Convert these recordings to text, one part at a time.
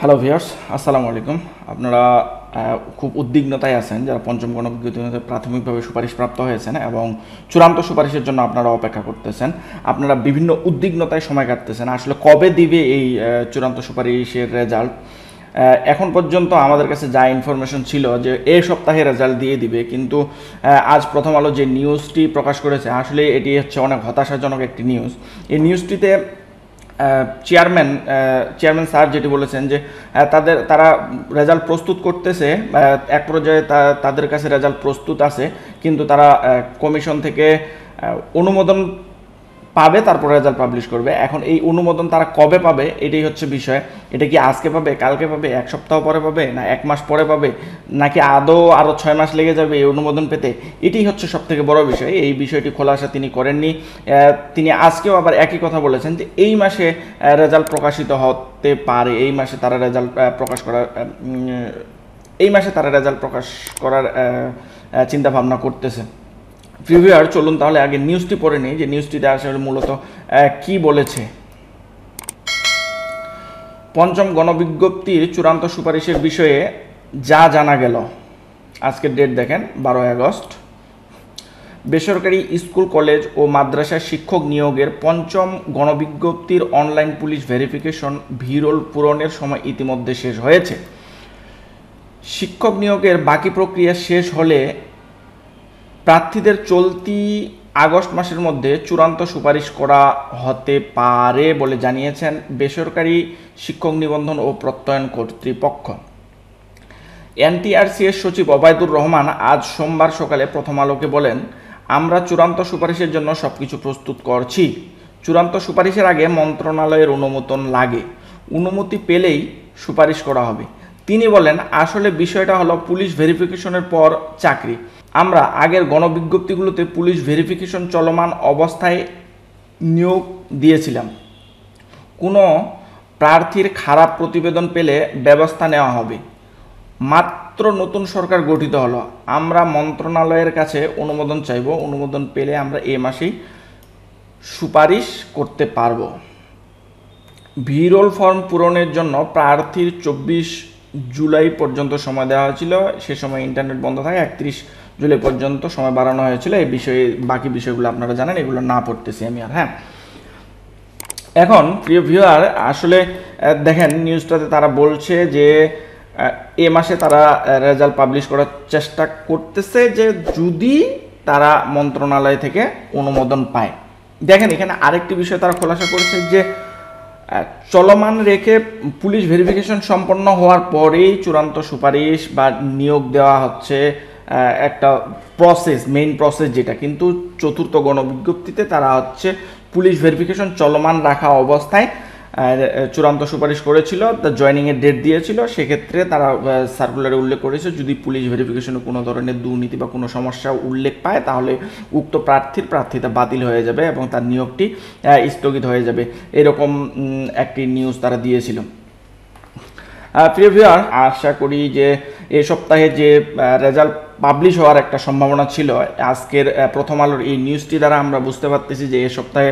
Hello viewers, আসসালামু আলাইকুম। আপনারা খুব উদ্বিগ্নতায় আছেন যারা পঞ্চম গণবিজ্ঞপ্তিতে প্রাথমিকভাবে সুপারিশপ্রাপ্ত হয়েছেন এবং চূড়ান্ত সুপারিশের জন্য আপনারা অপেক্ষা করতেছেন। আপনারা বিভিন্ন উদ্বিগ্নতায় সময় কাটতেছেন। আসলে কবে দিবে এই চূড়ান্ত সুপারিশের রেজাল্ট? এখন পর্যন্ত আমাদের কাছে যা ইনফরমেশন ছিল যে এই সপ্তাহে রেজাল্ট দিয়ে দিবে, কিন্তু আজ প্রথম আলো যে নিউজটি প্রকাশ করেছে আসলে এটি হচ্ছে অনেক হতাশাজনক একটি নিউজ। এই নিউজটিতে চেয়ারম্যান স্যার যেটি বলেছেন যে তারা রেজাল্ট প্রস্তুত করতেছে, এক পর্যায়ে তাদের কাছে রেজাল্ট প্রস্তুত আছে, কিন্তু তারা কমিশন থেকে অনুমোদন পাবে, তারপর রেজাল্ট পাবলিশ করবে। এখন এই অনুমোদন তারা কবে পাবে এটাই হচ্ছে বিষয়। এটা কি আজকে পাবে, কালকে পাবে, এক সপ্তাহ পরে পাবে, না এক মাস পরে পাবে, নাকি আদৌ আরও 6 মাস লেগে যাবে এই অনুমোদন পেতে? এটাই হচ্ছে সবথেকে বড় বিষয়। এই বিষয়টি খোলাসা তিনি করেননি। তিনি আজকেও আবার একই কথা বলেছেন যে এই মাসে রেজাল্ট প্রকাশিত হতে পারে, এই মাসে তারা রেজাল্ট প্রকাশ করার চিন্তাভাবনা করতেছে। প্রিভিউয়ার, চলুন তাহলে আগে নিউজটি পড়ে নিই যে নিউজটিতে আসলে মূলত কি বলেছে। পঞ্চম গণবিজ্ঞপ্তির চূড়ান্ত সুপারিশের বিষয়ে যা জানা গেল। আজকের ডেট দেখেন 12 আগস্ট। বেসরকারি স্কুল, কলেজ ও মাদ্রাসার শিক্ষক নিয়োগের পঞ্চম গণবিজ্ঞপ্তির অনলাইন পুলিশ ভেরিফিকেশন ভিরোল পূরণের সময় ইতিমধ্যে শেষ হয়েছে। শিক্ষক নিয়োগের বাকি প্রক্রিয়া শেষ হলে প্রার্থীদের চলতি আগস্ট মাসের মধ্যে চূড়ান্ত সুপারিশ করা হতে পারে বলে জানিয়েছেন বেসরকারি শিক্ষক নিবন্ধন ও প্রত্যয়ন কর্তৃপক্ষ। এনটিআরসি-এর সচিব ওবায়দুর রহমান আজ সোমবার সকালে প্রথম আলোকে বলেন, আমরা চূড়ান্ত সুপারিশের জন্য সবকিছু প্রস্তুত করছি। চূড়ান্ত সুপারিশের আগে মন্ত্রণালয়ের অনুমোদন লাগে, অনুমতি পেলেই সুপারিশ করা হবে। তিনি বলেন, আসলে বিষয়টা হলো পুলিশ ভেরিফিকেশনের পর চাকরি। আমরা আগের গণবিজ্ঞপ্তিগুলোতে পুলিশ ভেরিফিকেশন চলমান অবস্থায় নিয়োগ দিয়েছিলাম। কোনো প্রার্থীর খারাপ প্রতিবেদন পেলে ব্যবস্থা নেওয়া হবে। মাত্র নতুন সরকার গঠিত হলো, আমরা মন্ত্রণালয়ের কাছে অনুমোদন চাইব, অনুমোদন পেলে আমরা এই মাসেই সুপারিশ করতে পারব। ভিরোল ফর্ম পূরণের জন্য প্রার্থীর 24 জুলাই পর্যন্ত সময় দেওয়া হয়েছিল। সে সময় ইন্টারনেট বন্ধ থাকে, 31 জুলাই পর্যন্ত সময় বাড়ানো হয়েছিল। এই বিষয়ে বাকি বিষয়গুলো আপনারা জানেন, এগুলো না পড়তেছি আমি আর। এখন প্রিয় ভিউয়ার, আসলে দেখেন নিউজটাতে তারা বলছে যে এ মাসে তারা রেজাল্ট পাবলিশ করার চেষ্টা করতেছে, যে যদি তারা মন্ত্রণালয় থেকে অনুমোদন পায়। দেখেন এখানে আরেকটি বিষয় তারা খোলাসা করেছে যে চলমান রেখে পুলিশ ভেরিফিকেশন সম্পন্ন হওয়ার পরেই চূড়ান্ত সুপারিশ বা নিয়োগ দেওয়া হচ্ছে একটা প্রসেস, মেইন প্রসেস যেটা, কিন্তু চতুর্থ গণবিজ্ঞপ্তিতে তারা হচ্ছে পুলিশ ভেরিফিকেশন চলমান রাখা অবস্থায় চূড়ান্ত সুপারিশ করেছিল, জয়েনিংয়ের ডেট দিয়েছিল। সেক্ষেত্রে তারা সার্কুলারে উল্লেখ করেছে যদি পুলিশ ভেরিফিকেশনে কোনো ধরনের দুর্নীতি বা কোনো সমস্যা উল্লেখ পায় তাহলে উক্ত প্রার্থিতা বাতিল হয়ে যাবে এবং তার নিয়োগটি স্থগিত হয়ে যাবে। এরকম একটি নিউজ তারা দিয়েছিল। প্রিয় ভিউয়ার, আশা করি যে এই সপ্তাহে যে রেজাল্ট পাবলিশ হওয়ার একটা সম্ভাবনা ছিল, আজকের প্রথম আলোর এই নিউজটি দ্বারা আমরা বুঝতে পারতেছি যে এই সপ্তাহে,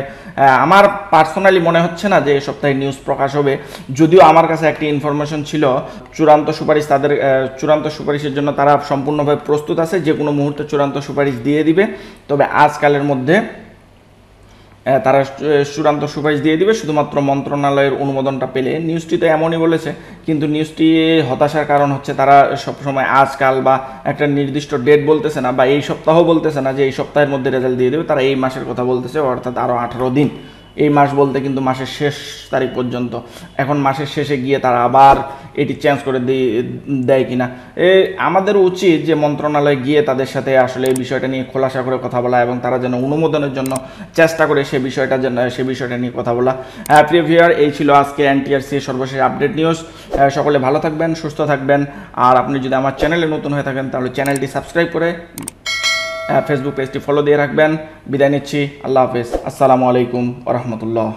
আমার পার্সোনালি মনে হচ্ছে না যে এই সপ্তাহে নিউজ প্রকাশ হবে। যদিও আমার কাছে একটি ইনফরমেশন ছিল চূড়ান্ত সুপারিশের জন্য তারা সম্পূর্ণভাবে প্রস্তুত আছে, যে কোনো মুহূর্তে চূড়ান্ত সুপারিশ দিয়ে দিবে। তবে আজকালের মধ্যে তারা চূড়ান্ত সুপারিশ দিয়ে দিবে শুধুমাত্র মন্ত্রণালয়ের অনুমোদনটা পেলে। নিউজটি তো এমনই বলেছে, কিন্তু নিউজটি হতাশার কারণ হচ্ছে তারা সবসময় আজকাল বা একটা নির্দিষ্ট ডেট বলতেছে না, বা এই সপ্তাহ বলতেছে না যে এই সপ্তাহের মধ্যে রেজাল্ট দিয়ে দেবে। তারা এই মাসের কথা বলতেছে, অর্থাৎ আরও 18 দিন। এই মাস বলতে কিন্তু মাসের শেষ তারিখ পর্যন্ত। এখন মাসের শেষে গিয়ে তারা আবার এটি চেঞ্জ করে দেয় কিনা। আমাদের উচিত যে মন্ত্রণালয়ে গিয়ে তাদের সাথে আসলে এই বিষয়টা নিয়ে খোলাসা করে কথা বলা এবং তারা যেন অনুমোদনের জন্য চেষ্টা করে সে বিষয়টা নিয়ে কথা বলা। প্রিয় ভিউয়ার, এই ছিল আজকে এনটিআরসি সর্বশেষ আপডেট নিউজ। সকলে ভালো থাকবেন, সুস্থ থাকবেন। আর আপনি যদি আমার চ্যানেলে নতুন হয়ে থাকেন তাহলে চ্যানেলটি সাবস্ক্রাইব করে ফেসবুক পেজটি ফলো দিয়ে রাখবেন। বিদায় নিচ্ছি, আল্লাহ হাফেজ, আসসালামু আলাইকুম ওয়া রাহমাতুল্লাহ।